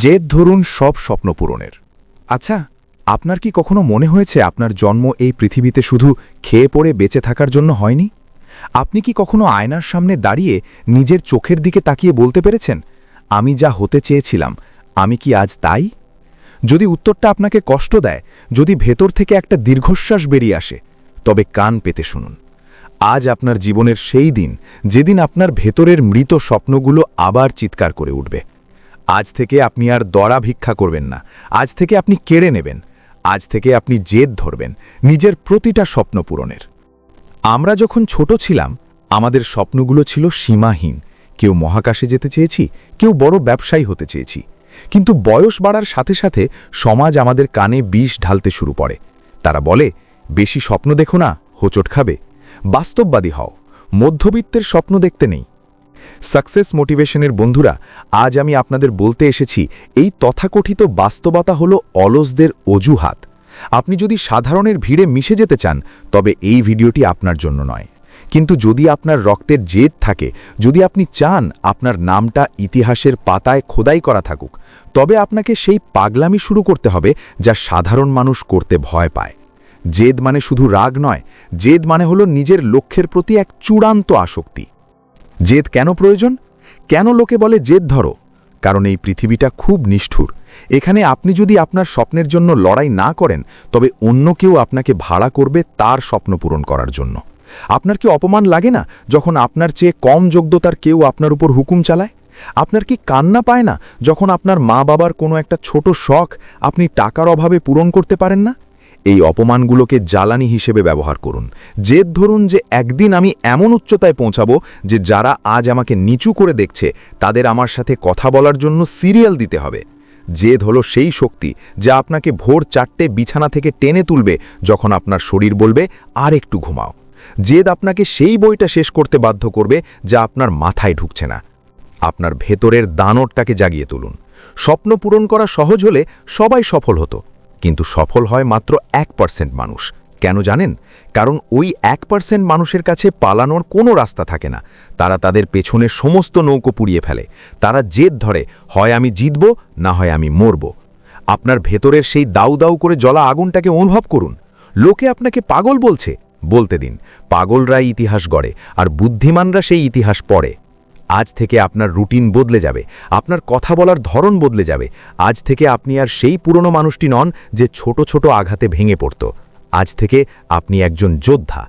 জেদ ধরুন সব স্বপ্ন পূরণের। আচ্ছা, আপনার কি কখনো মনে হয়েছে আপনার জন্ম এই পৃথিবীতে শুধু খেয়ে পড়ে বেঁচে থাকার জন্য হয়নি? আপনি কি কখনো আয়নার সামনে দাঁড়িয়ে নিজের চোখের দিকে তাকিয়ে বলতে পেরেছেন, আমি যা হতে চেয়েছিলাম, আমি কি আজ তাই? যদি উত্তরটা আপনাকে কষ্ট দেয়, যদি ভেতর থেকে একটা দীর্ঘশ্বাস বেরিয়ে আসে, তবে কান পেতে শুনুন। আজ আপনার জীবনের সেই দিন, যেদিন আপনার ভেতরের মৃত স্বপ্নগুলো আবার চিৎকার করে উঠবে। আজ থেকে আপনি আর দড়া ভিক্ষা করবেন না, আজ থেকে আপনি কেড়ে নেবেন, আজ থেকে আপনি জেদ ধরবেন নিজের প্রতিটা স্বপ্ন পূরণের। আমরা যখন ছোট ছিলাম, আমাদের স্বপ্নগুলো ছিল সীমাহীন। কেউ মহাকাশে যেতে চেয়েছি, কেউ বড় ব্যবসায়ী হতে চেয়েছি। কিন্তু বয়স বাড়ার সাথে সাথে সমাজ আমাদের কানে বিষ ঢালতে শুরু করে। তারা বলে, বেশি স্বপ্ন দেখো না, হোঁচট খাবে। বাস্তববাদী হও, মধ্যবিত্তের স্বপ্ন দেখতে নেই। সাকসেস মোটিভেশনের বন্ধুরা, আজ আমি আপনাদের বলতে এসেছি, এই তথাকথিত বাস্তবতা হলো অলসদের অজুহাত। আপনি যদি সাধারণের ভিড়ে মিশে যেতে চান, তবে এই ভিডিওটি আপনার জন্য নয়। কিন্তু যদি আপনার রক্তের জেদ থাকে, যদি আপনি চান আপনার নামটা ইতিহাসের পাতায় খোদাই করা থাকুক, তবে আপনাকে সেই পাগলামি শুরু করতে হবে যা সাধারণ মানুষ করতে ভয় পায়। জেদ মানে শুধু রাগ নয়, জেদ মানে হলো নিজের লক্ষ্যের প্রতি এক চূড়ান্ত আসক্তি। জেদ কেন প্রয়োজন? কেন লোকে বলে জেদ ধরো? কারণ এই পৃথিবীটা খুব নিষ্ঠুর। এখানে আপনি যদি আপনার স্বপ্নের জন্য লড়াই না করেন, তবে অন্য কেউ আপনাকে ভাড়া করবে তার স্বপ্ন পূরণ করার জন্য। আপনার কি অপমান লাগে না যখন আপনার চেয়ে কম যোগ্যতার কেউ আপনার উপর হুকুম চালায়? আপনার কি কান্না পায় না যখন আপনার মা বাবার কোনো একটা ছোট শখ আপনি টাকার অভাবে পূরণ করতে পারেন না? এই অপমানগুলোকে জ্বালানি হিসেবে ব্যবহার করুন। জেদ ধরুন যে একদিন আমি এমন উচ্চতায় পৌঁছাবো যে যারা আজ আমাকে নিচু করে দেখছে, তাদের আমার সাথে কথা বলার জন্য সিরিয়াল দিতে হবে। জেদ হলো সেই শক্তি যা আপনাকে ভোর 4টে বিছানা থেকে টেনে তুলবে যখন আপনার শরীর বলবে আর একটু ঘুমাও। জেদ আপনাকে সেই বইটা শেষ করতে বাধ্য করবে যা আপনার মাথায় ঢুকছে না। আপনার ভেতরের দানবটাকে জাগিয়ে তুলুন। স্বপ্ন পূরণ করা সহজ হলে সবাই সফল হতো, কিন্তু সফল হয় মাত্র 1% মানুষ। কেন জানেন? কারণ ওই 1% মানুষের কাছে পালানোর কোনো রাস্তা থাকে না। তারা তাদের পেছনে সমস্ত নৌকো পুড়িয়ে ফেলে। তারা জেদ ধরে, হয় আমি জিতব, না হয় আমি মরব। আপনার ভেতরের সেই দাউ দাউ করে জ্বলা আগুনটাকে অনুভব করুন। লোকে আপনাকে পাগল বলছে, বলতে দিন। পাগলরাই ইতিহাস গড়ে, আর বুদ্ধিমানরা সেই ইতিহাস পড়ে। আজ থেকে আপনার রুটিন বদলে যাবে, আপনার কথা বলার ধরন বদলে যাবে। আজ থেকে আপনি আর সেই পুরনো মানুষটি নন যে ছোট ছোট আঘাতে ভেঙে পড়ত। আজ থেকে আপনি একজন যোদ্ধা।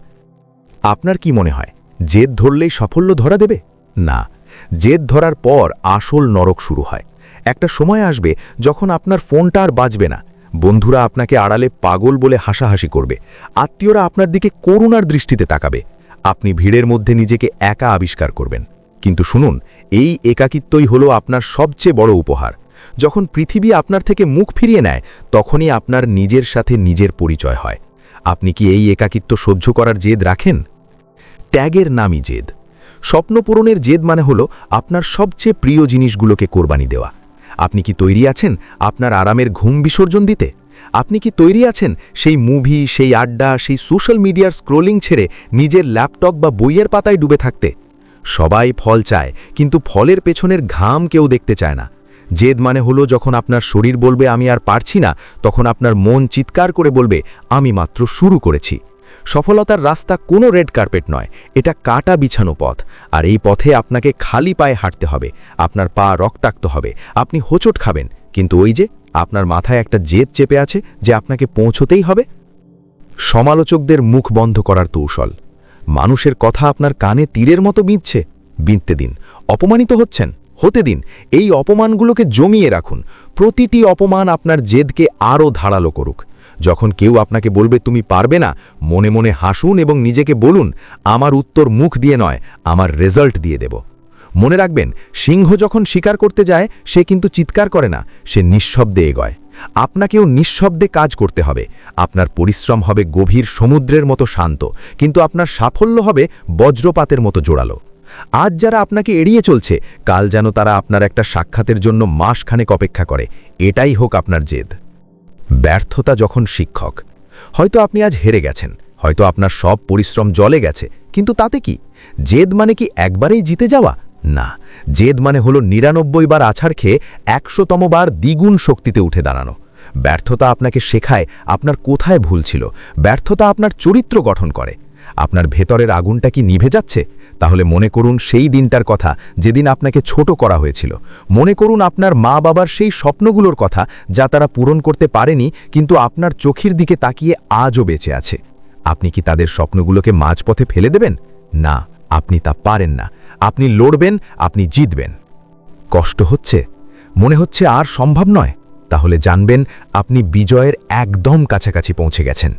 আপনার কি মনে হয় জেদ ধরলেই সাফল্য ধরা দেবে? না, জেদ ধরার পর আসল নরক শুরু হয়। একটা সময় আসবে যখন আপনার ফোনটা আর বাজবে না, বন্ধুরা আপনাকে আড়ালে পাগল বলে হাসাহাসি করবে, আত্মীয়রা আপনার দিকে করুণার দৃষ্টিতে তাকাবে। আপনি ভিড়ের মধ্যে নিজেকে একা আবিষ্কার করবেন। কিন্তু শুনুন, এই একাকিত্বই হলো আপনার সবচেয়ে বড় উপহার। যখন পৃথিবী আপনার থেকে মুখ ফিরিয়ে নেয়, তখনই আপনার নিজের সাথে নিজের পরিচয় হয়। আপনি কি এই একাকিত্ব সহ্য করার জেদ রাখেন? ত্যাগের নামই জেদ। স্বপ্ন পূরণের জেদ মানে হলো আপনার সবচেয়ে প্রিয় জিনিসগুলোকে কোরবানি দেওয়া। আপনি কি তৈরি আছেন আপনার আরামের ঘুম বিসর্জন দিতে? আপনি কি তৈরি আছেন সেই মুভি, সেই আড্ডা, সেই সোশ্যাল মিডিয়ার স্ক্রোলিং ছেড়ে নিজের ল্যাপটপ বা বইয়ের পাতায় ডুবে থাকতে? সবাই ফল চায়, কিন্তু ফলের পেছনের ঘাম কেউ দেখতে চায় না। জেদ মানে হলো যখন আপনার শরীর বলবে আমি আর পারছি না, তখন আপনার মন চিৎকার করে বলবে আমি মাত্র শুরু করেছি। সফলতার রাস্তা কোনো রেড কার্পেট নয়, এটা কাটা বিছানো পথ। আর এই পথে আপনাকে খালি পায়ে হাঁটতে হবে, আপনার পা রক্তাক্ত হবে, আপনি হোঁচট খাবেন, কিন্তু ওই যে আপনার মাথায় একটা জেদ চেপে আছে যে আপনাকে পৌঁছতেই হবে। সমালোচকদের মুখ বন্ধ করার কৌশল। মানুষের কথা আপনার কানে তীরের মতো বিঁধতে দিন। অপমানিত হচ্ছেন, হতে দিন। এই অপমানগুলোকে জমিয়ে রাখুন। প্রতিটি অপমান আপনার জেদকে আরও ধারালো করুক। যখন কেউ আপনাকে বলবে তুমি পারবে না, মনে মনে হাসুন এবং নিজেকে বলুন, আমার উত্তর মুখ দিয়ে নয়, আমার রেজাল্ট দিয়ে দেব। মনে রাখবেন, সিংহ যখন শিকার করতে যায়, সে কিন্তু চিৎকার করে না, সে নিঃশব্দে এগোয়। আপনাকেও নিঃশব্দে কাজ করতে হবে। আপনার পরিশ্রম হবে গভীর সমুদ্রের মতো শান্ত, কিন্তু আপনার সাফল্য হবে বজ্রপাতের মতো জোরালো। আজ যারা আপনাকে এড়িয়ে চলছে, কাল যেন তারা আপনার একটা সাক্ষাতের জন্য মাসখানেক অপেক্ষা করে। এটাই হোক আপনার জেদ। ব্যর্থতা যখন শিক্ষক। হয়তো আপনি আজ হেরে গেছেন, হয়তো আপনার সব পরিশ্রম জলে গেছে, কিন্তু তাতে কি? জেদ মানে কি একবারেই জিতে যাওয়া? না, জেদ মানে হলো ৯৯ বার আছাড় খেয়ে ১০০তম বার দ্বিগুণ শক্তিতে উঠে দাঁড়ানো। ব্যর্থতা আপনাকে শেখায় আপনার কোথায় ভুল ছিল। ব্যর্থতা আপনার চরিত্র গঠন করে। আপনার ভেতরের আগুনটা কি নিভে যাচ্ছে? তাহলে মনে করুন সেই দিনটার কথা যেদিন আপনাকে ছোট করা হয়েছিল। মনে করুন আপনার মা বাবার সেই স্বপ্নগুলোর কথা যা তারা পূরণ করতে পারেনি, কিন্তু আপনার চোখের দিকে তাকিয়ে আজও বেঁচে আছে। আপনি কি তাদের স্বপ্নগুলোকে মাঝপথে ফেলে দেবেন? না, আপনি তা পারেন না। আপনি লড়বেন, আপনি জিতবেন। কষ্ট হচ্ছে, মনে হচ্ছে আর সম্ভব নয়, তাহলে জানবেন আপনি বিজয়ের একদম কাছাকাছি পৌঁছে গেছেন।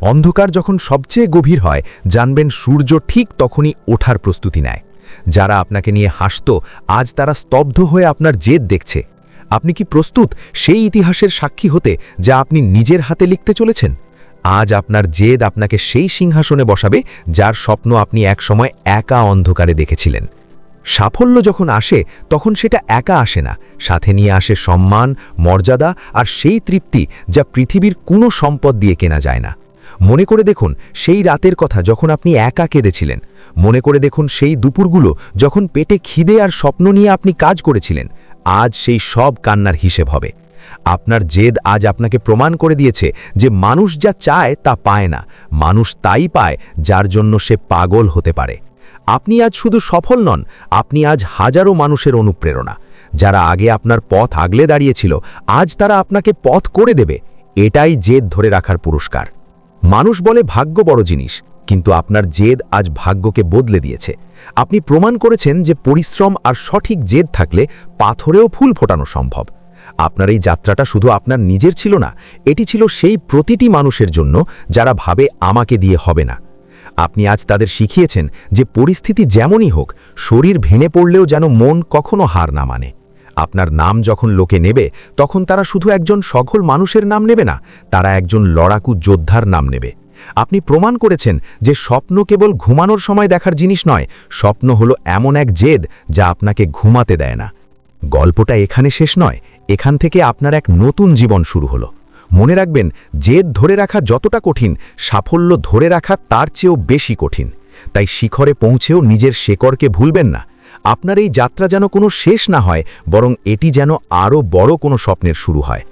অন্ধকার যখন সবচেয়ে গভীর হয়, জানবেন সূর্য ঠিক তখনই ওঠার প্রস্তুতি নেয়। যারা আপনাকে নিয়ে হাসত, আজ তারা স্তব্ধ হয়ে আপনার জেদ দেখছে। আপনি কি প্রস্তুত সেই ইতিহাসের সাক্ষী হতে যা আপনি নিজের হাতে লিখতে চলেছেন? আজ আপনার জেদ আপনাকে সেই সিংহাসনে বসাবে যার স্বপ্ন আপনি একসময় একা অন্ধকারে দেখেছিলেন। সাফল্য যখন আসে তখন সেটা একা আসে না, সাথে নিয়ে আসে সম্মান, মর্যাদা আর সেই তৃপ্তি যা পৃথিবীর কোনো সম্পদ দিয়ে কেনা যায় না। মনে করে দেখুন সেই রাতের কথা যখন আপনি একা কেঁদেছিলেন। মনে করে দেখুন সেই দুপুরগুলো যখন পেটে খিদে আর স্বপ্ন নিয়ে আপনি কাজ করেছিলেন। আজ সেই সব কান্নার হিসেব হবে। আপনার জেদ আজ আপনাকে প্রমাণ করে দিয়েছে যে মানুষ যা চায় তা পায় না, মানুষ তাই পায় যার জন্য সে পাগল হতে পারে। আপনি আজ শুধু সফল নন, আপনি আজ হাজারো মানুষের অনুপ্রেরণা। যারা আগে আপনার পথ আগলে দাঁড়িয়েছিল, আজ তারা আপনাকে পথ করে দেবে। এটাই জেদ ধরে রাখার পুরস্কার। মানুষ বলে ভাগ্য বড় জিনিস, কিন্তু আপনার জেদ আজ ভাগ্যকে বদলে দিয়েছে। আপনি প্রমাণ করেছেন যে পরিশ্রম আর সঠিক জেদ থাকলে পাথরেও ফুল ফোটানো সম্ভব। আপনার এই যাত্রাটা শুধু আপনার নিজের ছিল না, এটি ছিল সেই প্রতিটি মানুষের জন্য যারা ভাবে আমাকে দিয়ে হবে না। আপনি আজ তাদের শিখিয়েছেন যে পরিস্থিতি যেমনই হোক, শরীর ভেঙে পড়লেও যেন মন কখনো হার না মানে। আপনার নাম যখন লোকে নেবে, তখন তারা শুধু একজন সফল মানুষের নাম নেবে না, তারা একজন লড়াকু যোদ্ধার নাম নেবে। আপনি প্রমাণ করেছেন যে স্বপ্ন কেবল ঘুমানোর সময় দেখার জিনিস নয়, স্বপ্ন হলো এমন এক জেদ যা আপনাকে ঘুমাতে দেয় না। গল্পটা এখানে শেষ নয়, এখান থেকে আপনার এক নতুন জীবন শুরু হলো। মনে রাখবেন, জেদ ধরে রাখা যতটা কঠিন, সাফল্য ধরে রাখা তার চেয়েও বেশি কঠিন। তাই শিখরে পৌঁছেও নিজের শেকড়কে ভুলবেন না। আপনার এই যাত্রা যেন কোনো শেষ না হয়, বরং এটি যেন আরও বড় কোনো স্বপ্নের শুরু হয়।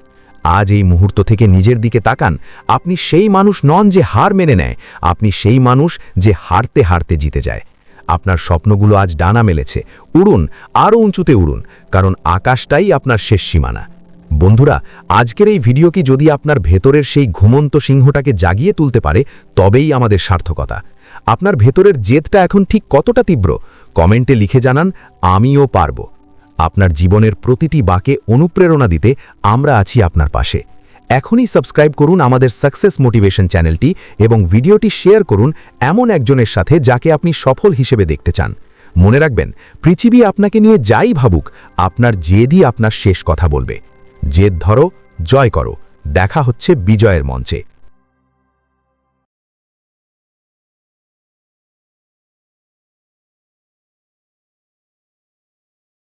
আজ এই মুহূর্ত থেকে নিজের দিকে তাকান। আপনি সেই মানুষ নন যে হার মেনে নেয়, আপনি সেই মানুষ যে হারতে হারতে জিতে যায়। আপনার স্বপ্নগুলো আজ ডানা মেলেছে। উড়ুন, আরও উঁচুতে উড়ুন, কারণ আকাশটাই আপনার শেষ সীমানা। বন্ধুরা, আজকের এই ভিডিও কি যদি আপনার ভেতরের সেই ঘুমন্ত সিংহটাকে জাগিয়ে তুলতে পারে, তবেই আমাদের সার্থকতা। আপনার ভেতরের জেদটা এখন ঠিক কতটা তীব্র? কমেন্টে লিখে জানান, আমিও পারব। আপনার জীবনের প্রতিটি বাঁকে অনুপ্রেরণা দিতে আমরা আছি আপনার পাশে। এখনই সাবস্ক্রাইব করুন আমাদের সাকসেস মোটিভেশন চ্যানেলটি এবং ভিডিওটি শেয়ার করুন এমন একজনের সাথে যাকে আপনি সফল হিসেবে দেখতে চান। মনে রাখবেন, পৃথিবী আপনাকে নিয়ে যাই ভাবুক, আপনার জেদই আপনার শেষ কথা বলবে। জেদ ধরো, জয় করো। দেখা হচ্ছে বিজয়ের মঞ্চে।